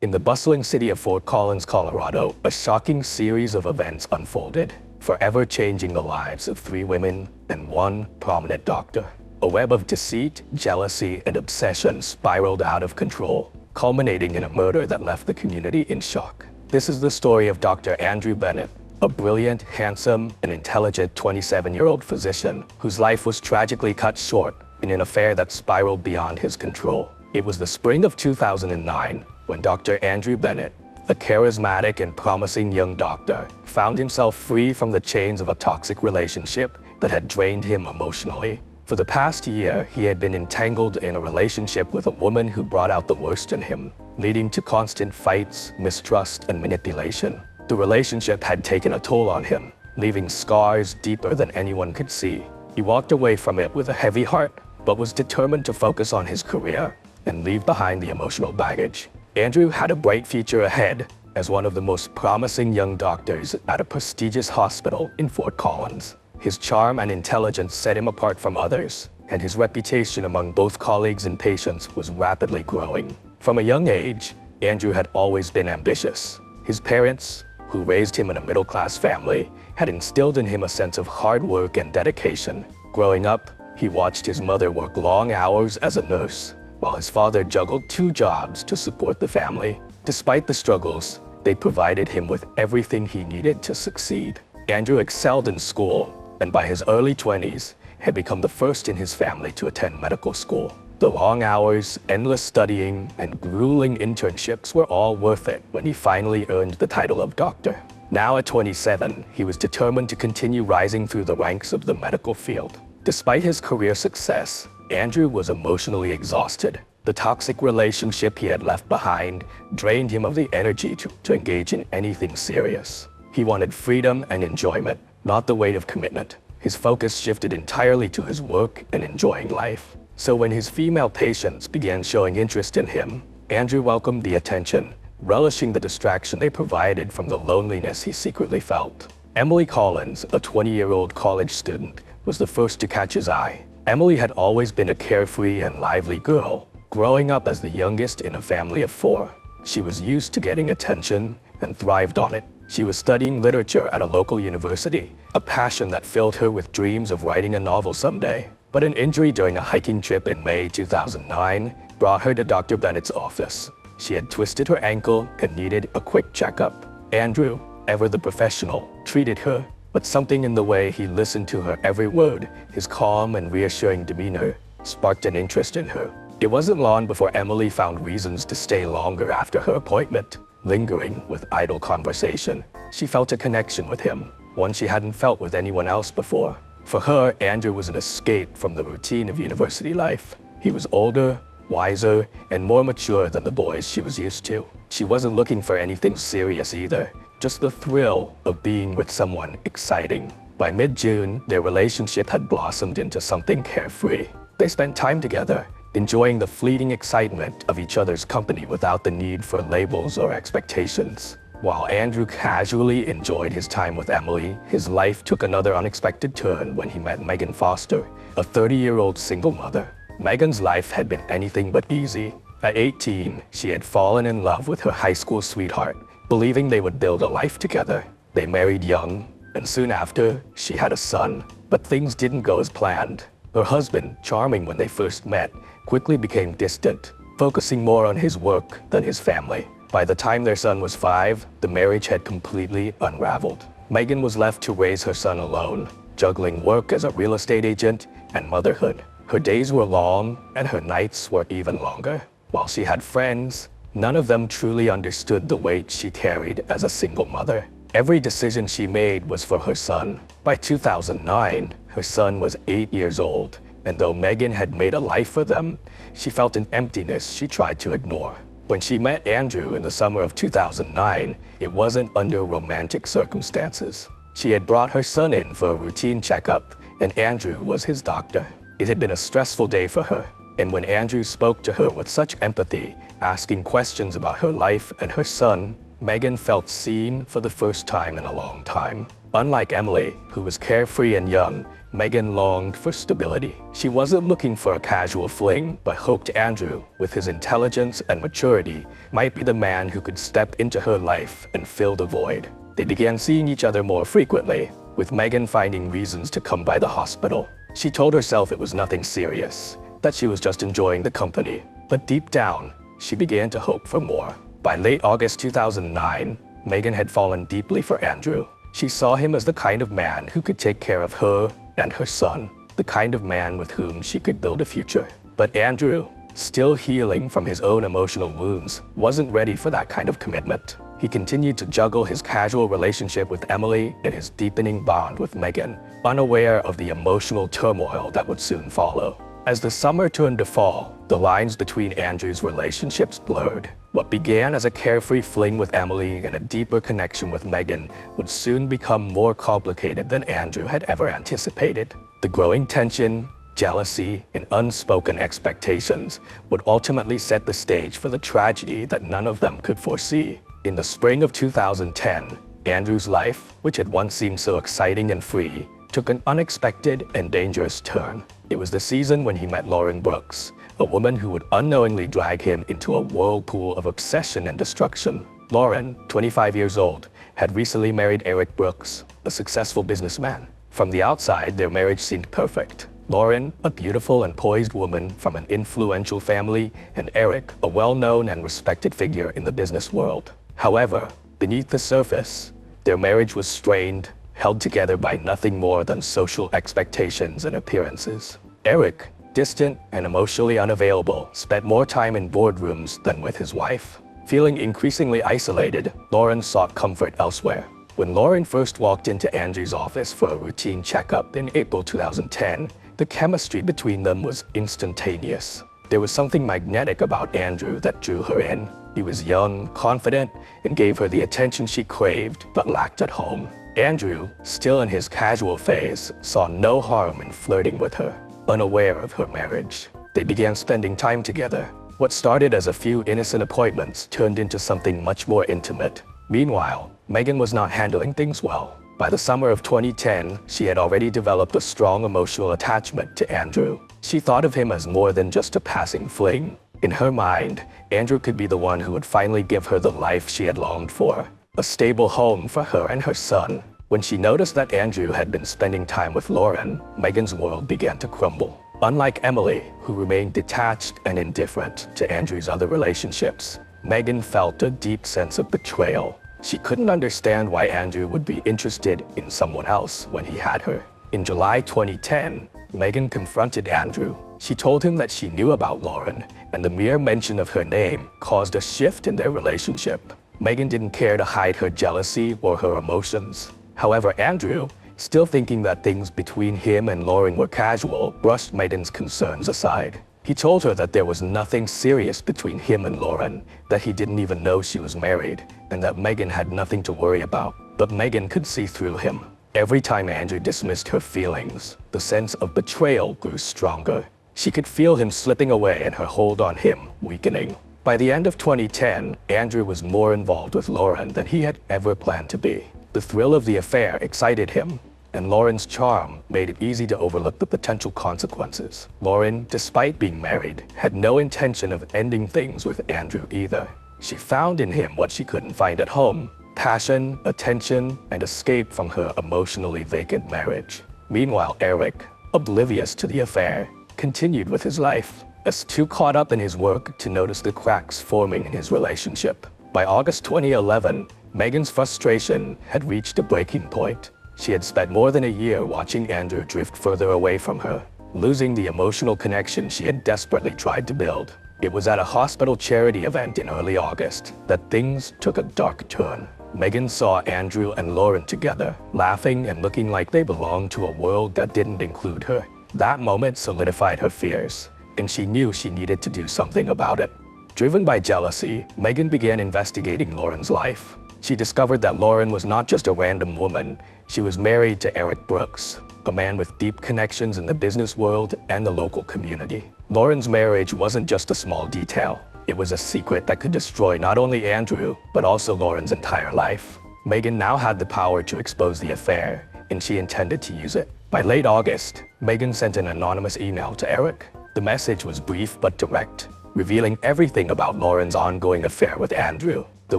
In the bustling city of Fort Collins, Colorado, a shocking series of events unfolded, forever changing the lives of 3 women and 1 prominent doctor. A web of deceit, jealousy, and obsession spiraled out of control, culminating in a murder that left the community in shock. This is the story of Dr. Andrew Bennett, a brilliant, handsome, and intelligent 27-year-old physician whose life was tragically cut short in an affair that spiraled beyond his control. It was the spring of 2009 when Dr. Andrew Bennett, a charismatic and promising young doctor, found himself free from the chains of a toxic relationship that had drained him emotionally. For the past year, he had been entangled in a relationship with a woman who brought out the worst in him, leading to constant fights, mistrust, and manipulation. The relationship had taken a toll on him, leaving scars deeper than anyone could see. He walked away from it with a heavy heart, but was determined to focus on his career and leave behind the emotional baggage. Andrew had a bright future ahead as one of the most promising young doctors at a prestigious hospital in Fort Collins. His charm and intelligence set him apart from others, and his reputation among both colleagues and patients was rapidly growing. From a young age, Andrew had always been ambitious. His parents, who raised him in a middle-class family, had instilled in him a sense of hard work and dedication. Growing up, he watched his mother work long hours as a nurse, while his father juggled 2 jobs to support the family. Despite the struggles, they provided him with everything he needed to succeed. Andrew excelled in school, and by his early 20s, had become the first in his family to attend medical school. The long hours, endless studying, and grueling internships were all worth it when he finally earned the title of doctor. Now at 27, he was determined to continue rising through the ranks of the medical field. Despite his career success, Andrew was emotionally exhausted. The toxic relationship he had left behind drained him of the energy to engage in anything serious. He wanted freedom and enjoyment, not the weight of commitment. His focus shifted entirely to his work and enjoying life. So when his female patients began showing interest in him, Andrew welcomed the attention, relishing the distraction they provided from the loneliness he secretly felt. Emily Collins, a 20-year-old college student, was the first to catch his eye. Emily had always been a carefree and lively girl, growing up as the youngest in a family of 4. She was used to getting attention and thrived on it. She was studying literature at a local university, a passion that filled her with dreams of writing a novel someday. But an injury during a hiking trip in May 2009 brought her to Dr. Bennett's office. She had twisted her ankle and needed a quick checkup. Andrew, ever the professional, treated her, but something in the way he listened to her every word, his calm and reassuring demeanor, sparked an interest in her. It wasn't long before Emily found reasons to stay longer after her appointment, lingering with idle conversation. She felt a connection with him, one she hadn't felt with anyone else before. For her, Andrew was an escape from the routine of university life. He was older, wiser, and more mature than the boys she was used to. She wasn't looking for anything serious either, just the thrill of being with someone exciting. By mid-June, their relationship had blossomed into something carefree. They spent time together, enjoying the fleeting excitement of each other's company without the need for labels or expectations. While Andrew casually enjoyed his time with Emily, his life took another unexpected turn when he met Megan Foster, a 30-year-old single mother. Megan's life had been anything but easy. At 18, she had fallen in love with her high school sweetheart, believing they would build a life together. They married young, and soon after, she had a son. But things didn't go as planned. Her husband, charming when they first met, quickly became distant, focusing more on his work than his family. By the time their son was 5, the marriage had completely unraveled. Megan was left to raise her son alone, juggling work as a real estate agent and motherhood. Her days were long, and her nights were even longer. While she had friends, none of them truly understood the weight she carried as a single mother. Every decision she made was for her son. By 2009, her son was 8 years old, and though Megan had made a life for them, she felt an emptiness she tried to ignore. When she met Andrew in the summer of 2009, it wasn't under romantic circumstances. She had brought her son in for a routine checkup, and Andrew was his doctor. It had been a stressful day for her, and when Andrew spoke to her with such empathy, asking questions about her life and her son, Megan felt seen for the first time in a long time. Unlike Emily, who was carefree and young, Megan longed for stability. She wasn't looking for a casual fling, but hoped Andrew, with his intelligence and maturity, might be the man who could step into her life and fill the void. They began seeing each other more frequently, with Megan finding reasons to come by the hospital. She told herself it was nothing serious, that she was just enjoying the company. But deep down, she began to hope for more. By late August 2009, Megan had fallen deeply for Andrew. She saw him as the kind of man who could take care of her and her son, the kind of man with whom she could build a future. But Andrew, still healing from his own emotional wounds, wasn't ready for that kind of commitment. He continued to juggle his casual relationship with Emily and his deepening bond with Megan, unaware of the emotional turmoil that would soon follow. As the summer turned to fall, the lines between Andrew's relationships blurred. What began as a carefree fling with Emily and a deeper connection with Megan would soon become more complicated than Andrew had ever anticipated. The growing tension, jealousy, and unspoken expectations would ultimately set the stage for the tragedy that none of them could foresee. In the spring of 2010, Andrew's life, which had once seemed so exciting and free, took an unexpected and dangerous turn. It was the season when he met Lauren Brooks, a woman who would unknowingly drag him into a whirlpool of obsession and destruction. Lauren, 25 years old, had recently married Eric Brooks, a successful businessman. From the outside, their marriage seemed perfect. Lauren, a beautiful and poised woman from an influential family, and Eric, a well-known and respected figure in the business world. However, beneath the surface, their marriage was strained, held together by nothing more than social expectations and appearances. Eric, distant and emotionally unavailable, spent more time in boardrooms than with his wife. Feeling increasingly isolated, Lauren sought comfort elsewhere. When Lauren first walked into Andrew's office for a routine checkup in April 2010, the chemistry between them was instantaneous. There was something magnetic about Andrew that drew her in. He was young, confident, and gave her the attention she craved but lacked at home. Andrew, still in his casual phase, saw no harm in flirting with her. Unaware of her marriage, they began spending time together. What started as a few innocent appointments turned into something much more intimate. Meanwhile, Megan was not handling things well. By the summer of 2010, she had already developed a strong emotional attachment to Andrew. She thought of him as more than just a passing fling. In her mind, Andrew could be the one who would finally give her the life she had longed for, a stable home for her and her son. When she noticed that Andrew had been spending time with Lauren, Megan's world began to crumble. Unlike Emily, who remained detached and indifferent to Andrew's other relationships, Megan felt a deep sense of betrayal. She couldn't understand why Andrew would be interested in someone else when he had her. In July 2010, Megan confronted Andrew. She told him that she knew about Lauren, and the mere mention of her name caused a shift in their relationship. Megan didn't care to hide her jealousy or her emotions. However, Andrew, still thinking that things between him and Lauren were casual, brushed Megan's concerns aside. He told her that there was nothing serious between him and Lauren, that he didn't even know she was married, and that Megan had nothing to worry about. But Megan could see through him. Every time Andrew dismissed her feelings, the sense of betrayal grew stronger. She could feel him slipping away and her hold on him weakening. By the end of 2010, Andrew was more involved with Lauren than he had ever planned to be. The thrill of the affair excited him, and Lauren's charm made it easy to overlook the potential consequences. Lauren, despite being married, had no intention of ending things with Andrew either. She found in him what she couldn't find at home: passion, attention, and escape from her emotionally vacant marriage. Meanwhile, Eric, oblivious to the affair, continued with his life, as too caught up in his work to notice the cracks forming in his relationship. By August 2011, Megan's frustration had reached a breaking point. She had spent more than a year watching Andrew drift further away from her, losing the emotional connection she had desperately tried to build. It was at a hospital charity event in early August that things took a dark turn. Megan saw Andrew and Lauren together, laughing and looking like they belonged to a world that didn't include her. That moment solidified her fears, and she knew she needed to do something about it. Driven by jealousy, Megan began investigating Lauren's life. She discovered that Lauren was not just a random woman. She was married to Eric Brooks, a man with deep connections in the business world and the local community. Lauren's marriage wasn't just a small detail. It was a secret that could destroy not only Andrew, but also Lauren's entire life. Megan now had the power to expose the affair, and she intended to use it. By late August, Megan sent an anonymous email to Eric. The message was brief but direct, revealing everything about Lauren's ongoing affair with Andrew. The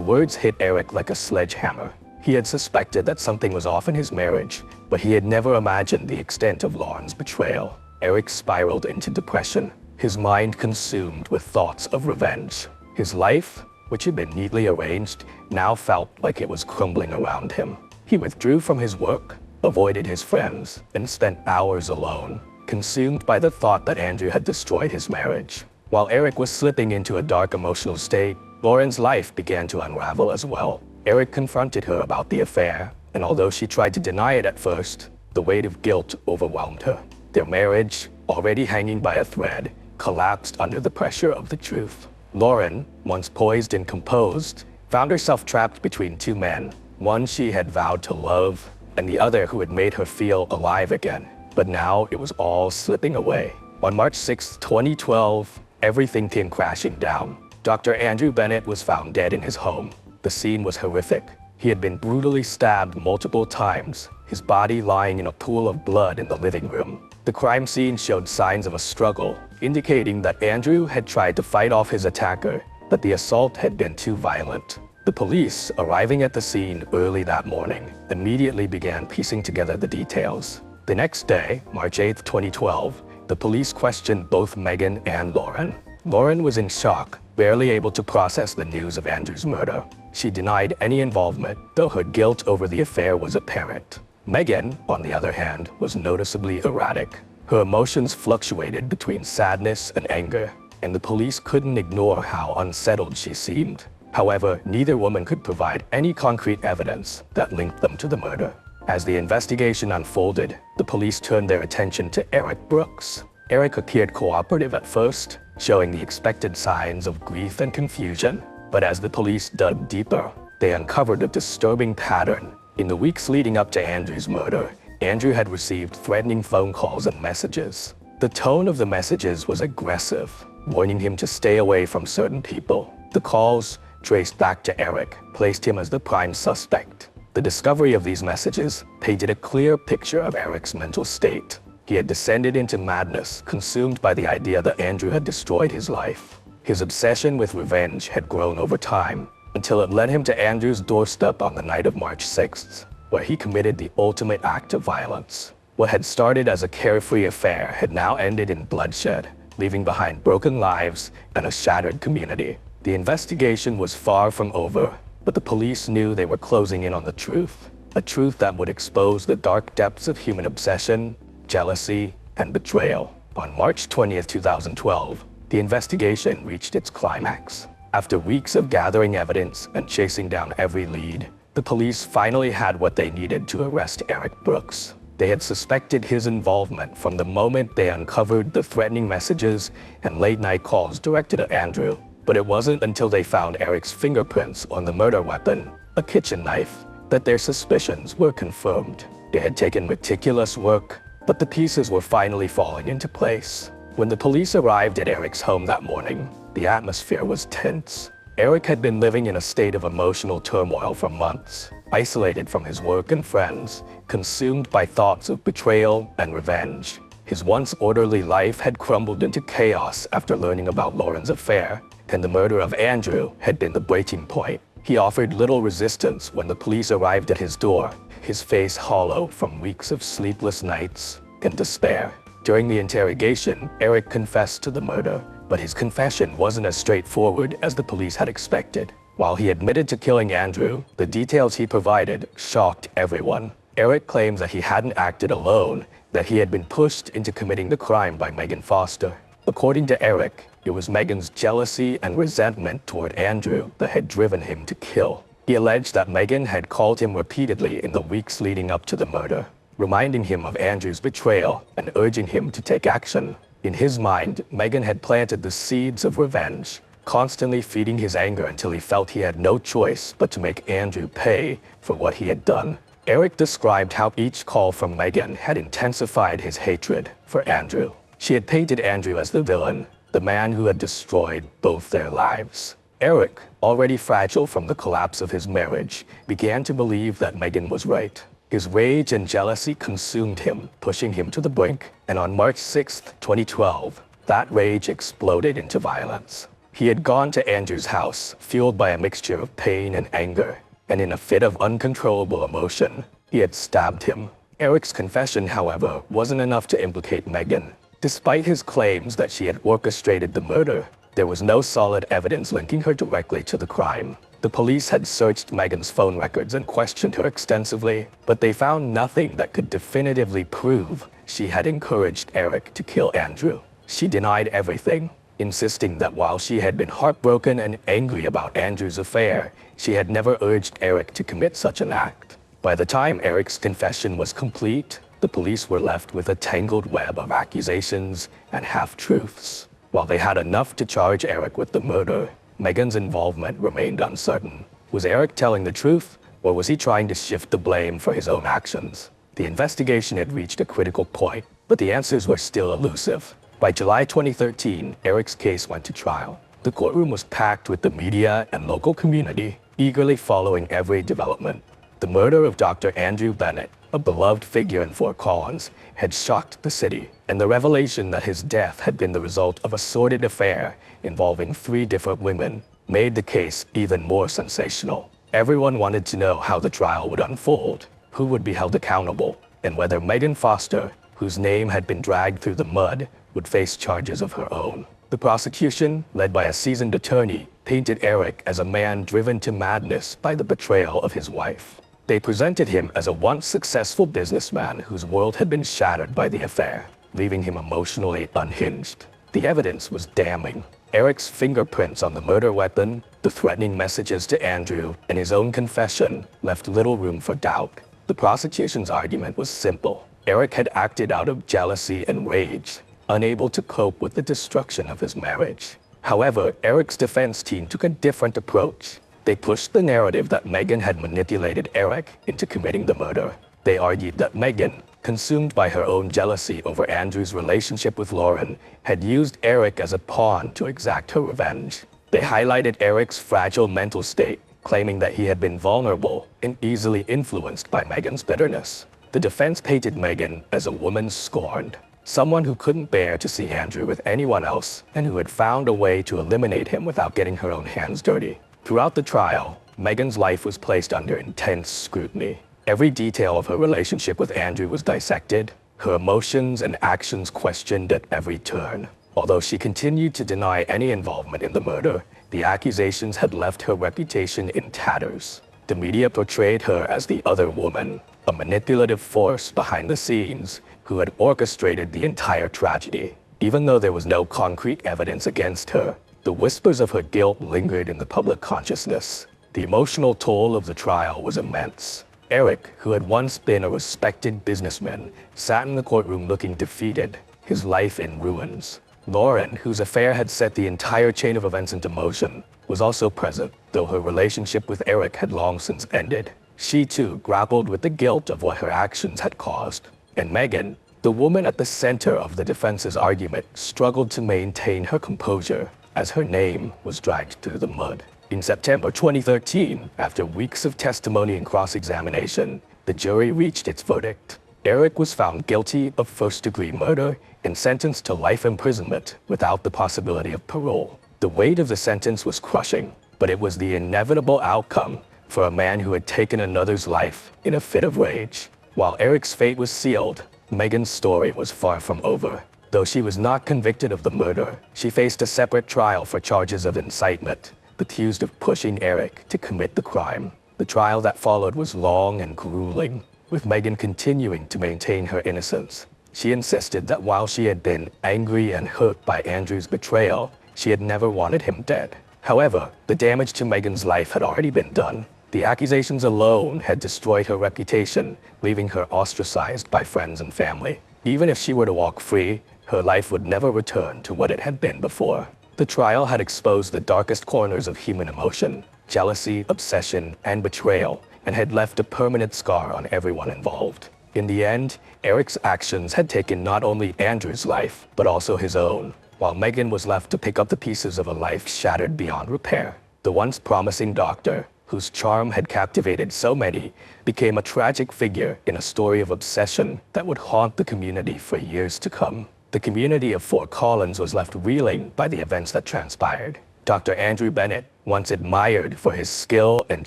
words hit Eric like a sledgehammer. He had suspected that something was off in his marriage, but he had never imagined the extent of Lauren's betrayal. Eric spiraled into depression, his mind consumed with thoughts of revenge. His life, which had been neatly arranged, now felt like it was crumbling around him. He withdrew from his work, avoided his friends, and spent hours alone, consumed by the thought that Andrew had destroyed his marriage. While Eric was slipping into a dark emotional state, Lauren's life began to unravel as well. Eric confronted her about the affair, and although she tried to deny it at first, the weight of guilt overwhelmed her. Their marriage, already hanging by a thread, collapsed under the pressure of the truth. Lauren, once poised and composed, found herself trapped between two men, one she had vowed to love, and the other who had made her feel alive again. But now it was all slipping away. On March 6, 2012, everything came crashing down. Dr. Andrew Bennett was found dead in his home. The scene was horrific. He had been brutally stabbed multiple times, his body lying in a pool of blood in the living room. The crime scene showed signs of a struggle, indicating that Andrew had tried to fight off his attacker, but the assault had been too violent. The police, arriving at the scene early that morning, immediately began piecing together the details. The next day, March 8, 2012, the police questioned both Megan and Lauren. Lauren was in shock, barely able to process the news of Andrew's murder. She denied any involvement, though her guilt over the affair was apparent. Megan, on the other hand, was noticeably erratic. Her emotions fluctuated between sadness and anger, and the police couldn't ignore how unsettled she seemed. However, neither woman could provide any concrete evidence that linked them to the murder. As the investigation unfolded, the police turned their attention to Eric Brooks. Eric appeared cooperative at first, showing the expected signs of grief and confusion. But as the police dug deeper, they uncovered a disturbing pattern. In the weeks leading up to Andrew's murder, Andrew had received threatening phone calls and messages. The tone of the messages was aggressive, warning him to stay away from certain people. The calls, traced back to Eric, placed him as the prime suspect. The discovery of these messages painted a clear picture of Eric's mental state. He had descended into madness, consumed by the idea that Andrew had destroyed his life. His obsession with revenge had grown over time, until it led him to Andrew's doorstep on the night of March 6th, where he committed the ultimate act of violence. What had started as a carefree affair had now ended in bloodshed, leaving behind broken lives and a shattered community. The investigation was far from over, but the police knew they were closing in on the truth, a truth that would expose the dark depths of human obsession, jealousy, and betrayal. On March 20th, 2012, the investigation reached its climax. After weeks of gathering evidence and chasing down every lead, the police finally had what they needed to arrest Eric Brooks. They had suspected his involvement from the moment they uncovered the threatening messages and late-night calls directed at Andrew. But it wasn't until they found Eric's fingerprints on the murder weapon, a kitchen knife, that their suspicions were confirmed. They had taken meticulous work, but the pieces were finally falling into place. When the police arrived at Eric's home that morning, the atmosphere was tense. Eric had been living in a state of emotional turmoil for months, isolated from his work and friends, consumed by thoughts of betrayal and revenge. His once orderly life had crumbled into chaos after learning about Lauren's affair, and the murder of Andrew had been the breaking point. He offered little resistance when the police arrived at his door, his face hollow from weeks of sleepless nights and despair. During the interrogation, Eric confessed to the murder, but his confession wasn't as straightforward as the police had expected. While he admitted to killing Andrew, the details he provided shocked everyone. Eric claims that he hadn't acted alone, that he had been pushed into committing the crime by Megan Foster. According to Eric, it was Megan's jealousy and resentment toward Andrew that had driven him to kill. He alleged that Megan had called him repeatedly in the weeks leading up to the murder, reminding him of Andrew's betrayal and urging him to take action. In his mind, Megan had planted the seeds of revenge, constantly feeding his anger until he felt he had no choice but to make Andrew pay for what he had done. Eric described how each call from Megan had intensified his hatred for Andrew. She had painted Andrew as the villain, the man who had destroyed both their lives. Eric, already fragile from the collapse of his marriage, began to believe that Megan was right. His rage and jealousy consumed him, pushing him to the brink, and on March 6, 2012, that rage exploded into violence. He had gone to Andrew's house, fueled by a mixture of pain and anger, and in a fit of uncontrollable emotion, he had stabbed him. Eric's confession, however, wasn't enough to implicate Megan. Despite his claims that she had orchestrated the murder, there was no solid evidence linking her directly to the crime. The police had searched Megan's phone records and questioned her extensively, but they found nothing that could definitively prove she had encouraged Eric to kill Andrew. She denied everything, insisting that while she had been heartbroken and angry about Andrew's affair, she had never urged Eric to commit such an act. By the time Eric's confession was complete, the police were left with a tangled web of accusations and half-truths. While they had enough to charge Eric with the murder, Megan's involvement remained uncertain. Was Eric telling the truth, or was he trying to shift the blame for his own actions? The investigation had reached a critical point, but the answers were still elusive. By July 2013, Eric's case went to trial. The courtroom was packed with the media and local community, eagerly following every development. The murder of Dr. Andrew Bennett, a beloved figure in Fort Collins, had shocked the city, and the revelation that his death had been the result of a sordid affair involving 3 different women made the case even more sensational. Everyone wanted to know how the trial would unfold, who would be held accountable, and whether Megan Foster, whose name had been dragged through the mud, would face charges of her own. The prosecution, led by a seasoned attorney, painted Eric as a man driven to madness by the betrayal of his wife. They presented him as a once successful businessman whose world had been shattered by the affair, leaving him emotionally unhinged. The evidence was damning. Eric's fingerprints on the murder weapon, the threatening messages to Andrew, and his own confession left little room for doubt. The prosecution's argument was simple. Eric had acted out of jealousy and rage, unable to cope with the destruction of his marriage. However, Eric's defense team took a different approach. They pushed the narrative that Megan had manipulated Eric into committing the murder. They argued that Megan, consumed by her own jealousy over Andrew's relationship with Lauren, had used Eric as a pawn to exact her revenge. They highlighted Eric's fragile mental state, claiming that he had been vulnerable and easily influenced by Megan's bitterness. The defense painted Megan as a woman scorned, someone who couldn't bear to see Andrew with anyone else and who had found a way to eliminate him without getting her own hands dirty. Throughout the trial, Megan's life was placed under intense scrutiny. Every detail of her relationship with Andrew was dissected, her emotions and actions questioned at every turn. Although she continued to deny any involvement in the murder, the accusations had left her reputation in tatters. The media portrayed her as the other woman, a manipulative force behind the scenes who had orchestrated the entire tragedy. Even though there was no concrete evidence against her, the whispers of her guilt lingered in the public consciousness. The emotional toll of the trial was immense. Eric, who had once been a respected businessman, sat in the courtroom looking defeated, his life in ruins. Lauren, whose affair had set the entire chain of events into motion, was also present, though her relationship with Eric had long since ended. She too grappled with the guilt of what her actions had caused. And Megan, the woman at the center of the defense's argument, struggled to maintain her composure as her name was dragged through the mud. In September 2013, after weeks of testimony and cross-examination, the jury reached its verdict. Eric was found guilty of first-degree murder and sentenced to life imprisonment without the possibility of parole. The weight of the sentence was crushing, but it was the inevitable outcome for a man who had taken another's life in a fit of rage. While Eric's fate was sealed, Megan's story was far from over. Though she was not convicted of the murder, she faced a separate trial for charges of incitement, accused of pushing Eric to commit the crime. The trial that followed was long and grueling, with Megan continuing to maintain her innocence. She insisted that while she had been angry and hurt by Andrew's betrayal, she had never wanted him dead. However, the damage to Megan's life had already been done. The accusations alone had destroyed her reputation, leaving her ostracized by friends and family. Even if she were to walk free, her life would never return to what it had been before. The trial had exposed the darkest corners of human emotion, jealousy, obsession, and betrayal, and had left a permanent scar on everyone involved. In the end, Eric's actions had taken not only Andrew's life, but also his own, while Megan was left to pick up the pieces of a life shattered beyond repair. The once promising doctor, whose charm had captivated so many, became a tragic figure in a story of obsession that would haunt the community for years to come. The community of Fort Collins was left reeling by the events that transpired. Dr. Andrew Bennett, once admired for his skill and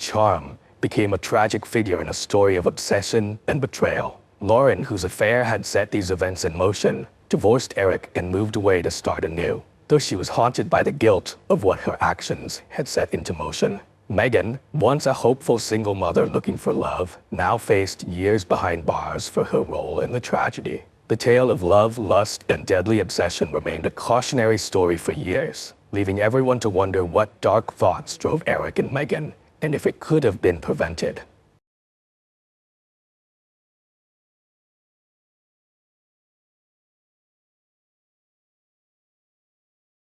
charm, became a tragic figure in a story of obsession and betrayal. Lauren, whose affair had set these events in motion, divorced Eric and moved away to start anew, though she was haunted by the guilt of what her actions had set into motion. Megan, once a hopeful single mother looking for love, now faced years behind bars for her role in the tragedy. The tale of love, lust, and deadly obsession remained a cautionary story for years, leaving everyone to wonder what dark thoughts drove Eric and Megan, and if it could have been prevented.